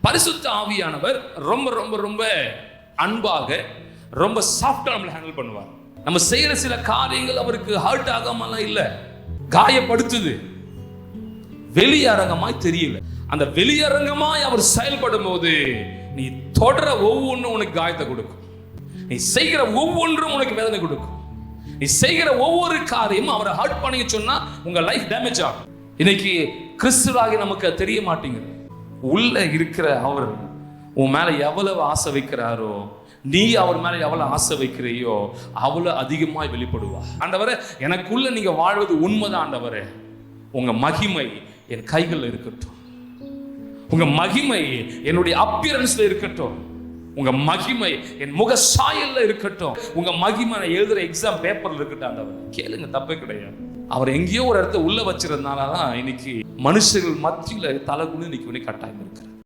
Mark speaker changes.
Speaker 1: பரிசுத்த ஆவியானவர் ரொம்ப ரொம்ப ரொம்ப அன்பாக, ரொம்ப சாஃப்டா நம்மளை ஹேண்டில் பண்ணுவார். நம்ம செய்யற சில காரியங்கள் அவருக்கு ஹர்ட் ஆகாமலாம் இல்லை, காயப்படுத்துது, வெளியரங்கமாய் தெரியல. அந்த வெளியரங்கமாய் அவர் செயல்படும் போது நீ தொடர ஒவ்வொன்றும் உனக்கு காயத்தை கொடுக்கும். நீ செய்கிற ஒவ்வொன்றும் உனக்கு வேதனை கொடுக்கும். நீ செய்கிற ஒவ்வொரு காரியமும் அவரை ஹர்ட் பண்ணி சொன்னா உங்க லைஃப் டேமேஜ் ஆகும். இன்னைக்கு கிறிஸ்துவாகி நமக்கு தெரிய மாட்டேங்குது. உள்ள இருக்கிற அவர் உன் மேல எவ்வளவு ஆசை வைக்கிறாரோ, நீ அவர் மேல எவ்வளவு ஆசை வைக்கிறையோ அவ்வளவு அதிகமாய் வெளிப்படுவா. ஆண்டவரே, எனக்குள்ள நீங்க வாழ்வது உண்மைதான் ஆண்டவரே. உங்க மகிமை என் கைகள் இருக்கட்டும், உங்க மகிமை என்னுடைய அப்பியரன்ஸ்ல இருக்கட்டும், உங்க மகிமை என் முக சாயல்ல இருக்கட்டும், உங்க மகிமை நான் எழுதுற எக்ஸாம் பேப்பர்ல இருக்கட்டும். ஆண்டவர் கேளுங்க, தப்பே கிடையாது. அவர் எங்கேயோ ஒரு இடத்த உள்ள வச்சிருந்தனாலதான் இன்னைக்கு மனுஷர்கள் மத்தியில தலைகுனி நிக்க வேண்டிய கட்டாயம்.